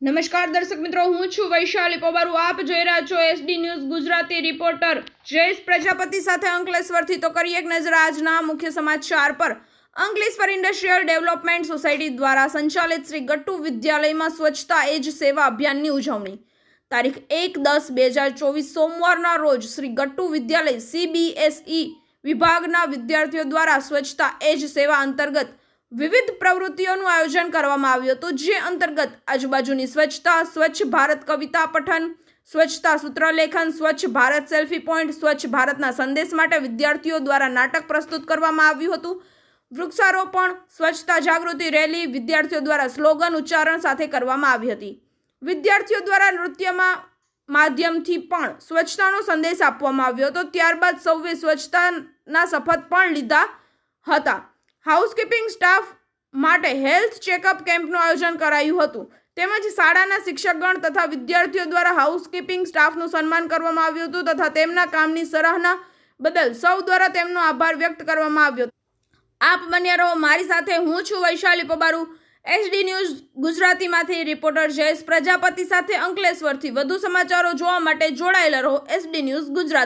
નમસ્કાર દર્શક મિત્રો, હું છું વૈશાલી પવારુ. આપ જોઈ રહ્યા છો SD news Gujarati. Reporter Jayesh Prajapati સાથે અંકલેશ્વરથી. તો કરીએ એક નજર આજના મુખ્ય સમાચાર પર. અંકલેશ્વર ઇન્ડસ્ટ્રીયલ ડેવલપમેન્ટ સોસાયટી દ્વારા સંચાલિત શ્રી ગટ્ટુ વિદ્યાલયમાં સ્વચ્છતા એ જ સેવા અભિયાનની ઉજવણી. તારીખ 1-10-2024 સોમવારના રોજ શ્રી ગટ્ટુ વિદ્યાલય CBSE વિભાગના વિદ્યાર્થીઓ દ્વારા સ્વચ્છતા એ જ સેવા અંતર્ગત વિવિધ પ્રવૃત્તિઓનું આયોજન કરવામાં આવ્યું હતું. જે અંતર્ગત આજુબાજુની સ્વચ્છતા, સ્વચ્છ ભારત કવિતા પઠન, સ્વચ્છતા સૂત્રલેખન, સ્વચ્છ ભારત સેલ્ફી પોઈન્ટ, સ્વચ્છ ભારતના સંદેશ માટે વિદ્યાર્થીઓ દ્વારા નાટક પ્રસ્તુત કરવામાં આવ્યું હતું. વૃક્ષારોપણ, સ્વચ્છતા જાગૃતિ રેલી વિદ્યાર્થીઓ દ્વારા સ્લોગન ઉચ્ચારણ સાથે કરવામાં આવી હતી. વિદ્યાર્થીઓ દ્વારા નૃત્યમાં માધ્યમથી પણ સ્વચ્છતાનો સંદેશ આપવામાં આવ્યો હતો. ત્યારબાદ સૌએ સ્વચ્છતાના શપથ પણ લીધા હતા. હાઉસકીપિંગ સ્ટાફ માટે હેલ્થ ચેકઅપ કેમ્પનું આયોજન કરાયું હતું. તેમજ શાળાના શિક્ષકગણ તથા વિદ્યાર્થીઓ દ્વારા હાઉસકીપિંગ સ્ટાફનું સન્માન કરવામાં આવ્યું હતું તથા તેમના કામની સરાહના બદલ સૌ દ્વારા તેમનો આભાર વ્યક્ત કરવામાં આવ્યો. આપ બન્યા રહો મારી સાથે. હું છું વૈશાલી પવારુ, એસડી ન્યૂઝ ગુજરાતીમાંથી. રિપોર્ટર જયેશ પ્રજાપતિ સાથે અંકલેશ્વરથી. વધુ સમાચારો જોવા માટે જોડાયેલા રહો એસડી ન્યૂઝ ગુજરાતી.